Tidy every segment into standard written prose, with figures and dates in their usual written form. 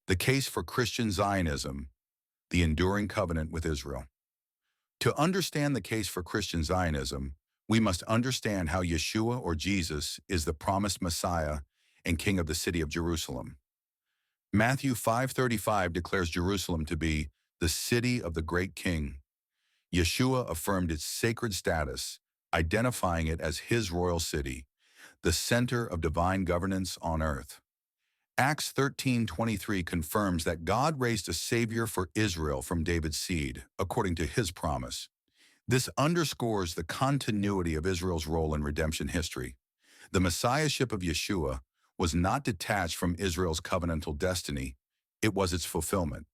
The case for Christian Zionism, the enduring covenant with Israel. To understand the case for Christian Zionism, we must understand how Yeshua or Jesus is the promised Messiah and King of the city of Jerusalem. Matthew 5:35 declares Jerusalem to be the city of the great King. Yeshua affirmed its sacred status, identifying it as his royal city, the center of divine governance on earth. Acts 13:23 confirms that God raised a Savior for Israel from David's seed, according to his promise. This underscores the continuity of Israel's role in redemption history. The messiahship of Yeshua was not detached from Israel's covenantal destiny, it was its fulfillment.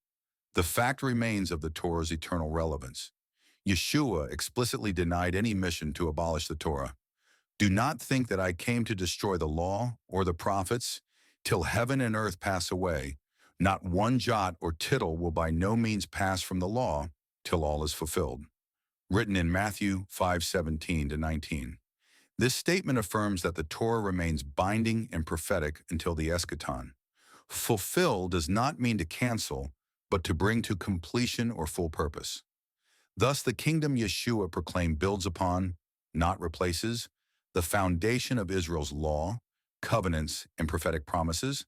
The fact remains of the Torah's eternal relevance. Yeshua explicitly denied any mission to abolish the Torah. Do not think that I came to destroy the law or the prophets. Till heaven and earth pass away, not one jot or tittle will by no means pass from the law till all is fulfilled. Written in Matthew 5:17-19. This statement affirms that the Torah remains binding and prophetic until the eschaton. Fulfill does not mean to cancel, but to bring to completion or full purpose. Thus, the kingdom Yeshua proclaimed builds upon, not replaces, the foundation of Israel's law, covenants, and prophetic promises.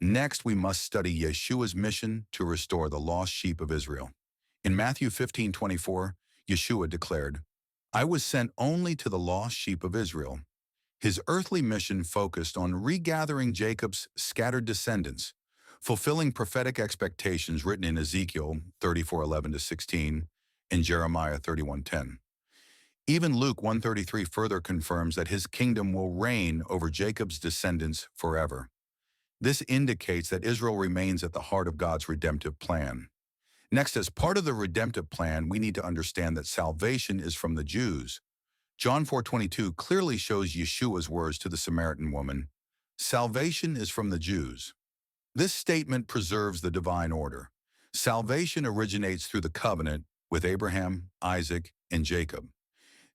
Next, we must study Yeshua's mission to restore the lost sheep of Israel. In Matthew 15:24, Yeshua declared, I was sent only to the lost sheep of Israel. His earthly mission focused on regathering Jacob's scattered descendants, fulfilling prophetic expectations written in Ezekiel 34:11-16 and Jeremiah 31:10. Even Luke 1:33 further confirms that his kingdom will reign over Jacob's descendants forever. This indicates that Israel remains at the heart of God's redemptive plan. Next, as part of the redemptive plan, we need to understand that salvation is from the Jews. John 4:22 clearly shows Yeshua's words to the Samaritan woman, salvation is from the Jews. This statement preserves the divine order. Salvation originates through the covenant with Abraham, Isaac, and Jacob.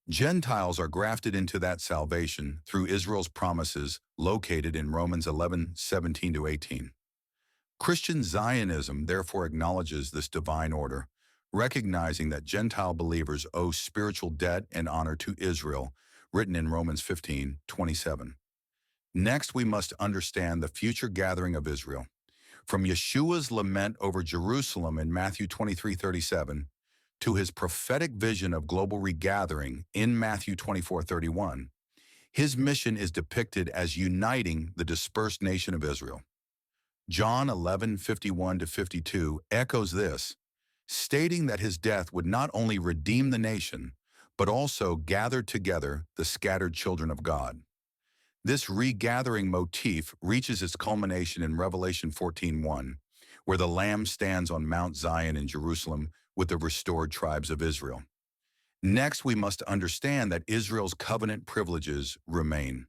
Gentiles are grafted into that salvation through Israel's promises located in Romans 11:17-18. Christian Zionism therefore acknowledges this divine order, recognizing that Gentile believers owe spiritual debt and honor to Israel, written in Romans 15:27. Next, we must understand the future gathering of Israel. From Yeshua's lament over Jerusalem in Matthew 23:37, to his prophetic vision of global regathering in Matthew 24:31, his mission is depicted as uniting the dispersed nation of Israel. John 11:51-52 echoes this, stating that his death would not only redeem the nation, but also gather together the scattered children of God. This regathering motif reaches its culmination in Revelation 14:1, where the Lamb stands on Mount Zion in Jerusalem with the restored tribes of Israel. Next, we must understand that Israel's covenant privileges remain.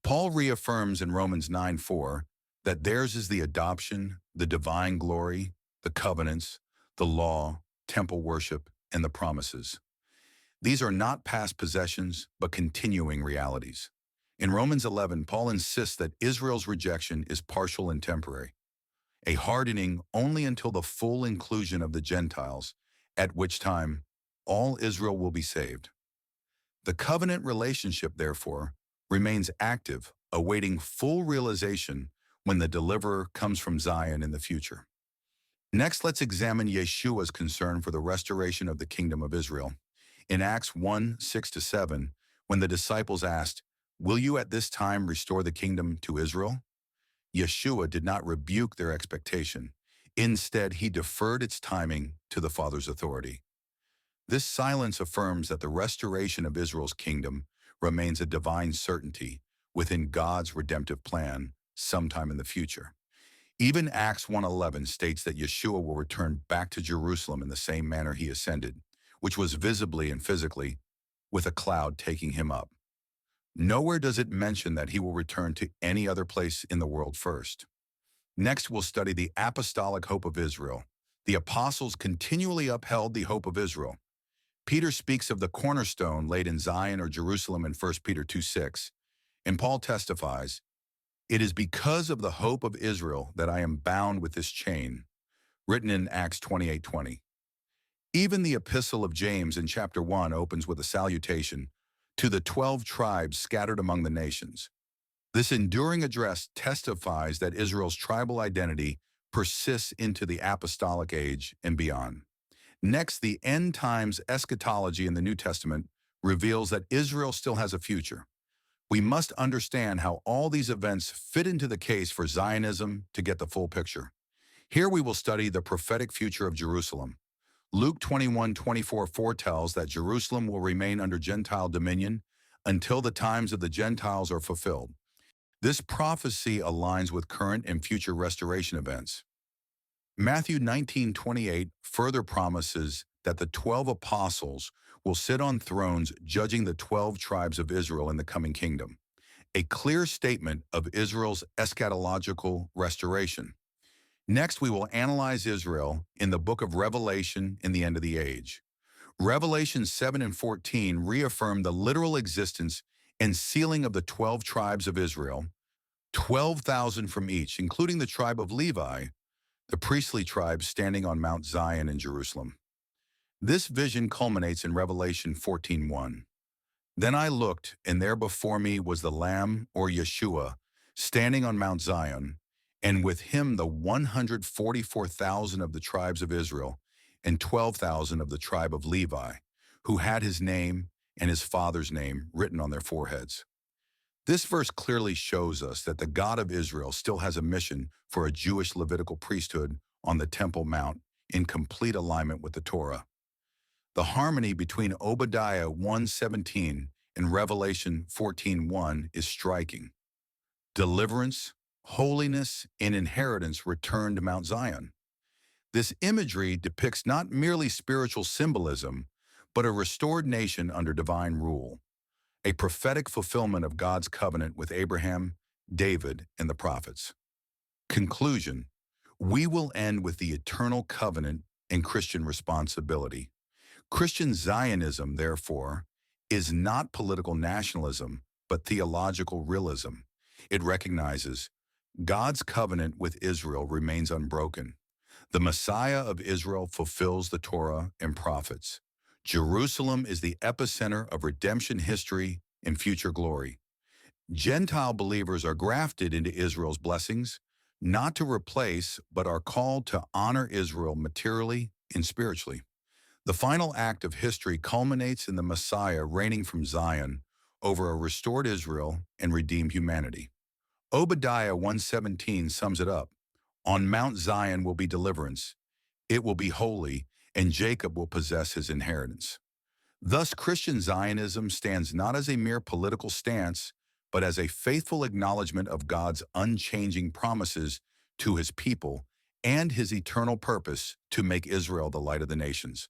Paul reaffirms in Romans 9:4 that theirs is the adoption, the divine glory, the covenants, the law, temple worship, and the promises. These are not past possessions, but continuing realities. In Romans 11, Paul insists that Israel's rejection is partial and temporary, a hardening only until the full inclusion of the Gentiles, at which time all Israel will be saved. The covenant relationship, therefore, remains active, awaiting full realization when the deliverer comes from Zion in the future. Next, let's examine Yeshua's concern for the restoration of the kingdom of Israel. In Acts 1:6-7, when the disciples asked, will you at this time restore the kingdom to Israel? Yeshua did not rebuke their expectation. Instead, he deferred its timing to the Father's authority. This silence affirms that the restoration of Israel's kingdom remains a divine certainty within God's redemptive plan sometime in the future. Even Acts 1:11 states that Yeshua will return back to Jerusalem in the same manner he ascended, which was visibly and physically, with a cloud taking him up. Nowhere does it mention that he will return to any other place in the world first. Next, we'll study the apostolic hope of Israel. The apostles continually upheld the hope of Israel. Peter speaks of the cornerstone laid in Zion or Jerusalem in 1 Peter 2:6, and Paul testifies, It is because of the hope of Israel that I am bound with this chain, written in Acts 28:20. Even the epistle of James in chapter 1 opens with a salutation to the 12 tribes scattered among the nations. This enduring address testifies that Israel's tribal identity persists into the apostolic age and beyond. Next, the end times eschatology in the New Testament reveals that Israel still has a future. We must understand how all these events fit into the case for Zionism to get the full picture. Here we will study the prophetic future of Jerusalem. Luke 21:24 foretells that Jerusalem will remain under Gentile dominion until the times of the Gentiles are fulfilled. This prophecy aligns with current and future restoration events. Matthew 19:28 further promises that the 12 apostles will sit on thrones judging the 12 tribes of Israel in the coming kingdom, a clear statement of Israel's eschatological restoration. Next, we will analyze Israel in the book of Revelation in the end of the age. Revelation 7 and 14 reaffirm the literal existence and sealing of the 12 tribes of Israel, 12,000 from each, including the tribe of Levi, the priestly tribe standing on Mount Zion in Jerusalem. This vision culminates in Revelation 14:1. Then I looked, and there before me was the Lamb, or Yeshua, standing on Mount Zion, and with him the 144,000 of the tribes of Israel, and 12,000 of the tribe of Levi, who had his name and his father's name written on their foreheads. This verse clearly shows us that the God of Israel still has a mission for a Jewish Levitical priesthood on the Temple Mount in complete alignment with the Torah. The harmony between Obadiah 1:17 and Revelation 14:1 is striking. Deliverance, holiness, and inheritance return to Mount Zion. This imagery depicts not merely spiritual symbolism, but a restored nation under divine rule, a prophetic fulfillment of God's covenant with Abraham, David, and the prophets. Conclusion: we will end with the eternal covenant and Christian responsibility. Christian Zionism, therefore, is not political nationalism, but theological realism. It recognizes God's covenant with Israel remains unbroken. The Messiah of Israel fulfills the Torah and Prophets. Jerusalem is the epicenter of redemption history and future glory. Gentile believers are grafted into Israel's blessings, not to replace, but are called to honor Israel materially and spiritually. The final act of history culminates in the Messiah reigning from Zion over a restored Israel and redeemed humanity. Obadiah 1:17 sums it up. On Mount Zion will be deliverance. It will be holy, and Jacob will possess his inheritance. Thus, Christian Zionism stands not as a mere political stance, but as a faithful acknowledgment of God's unchanging promises to his people and his eternal purpose to make Israel the light of the nations.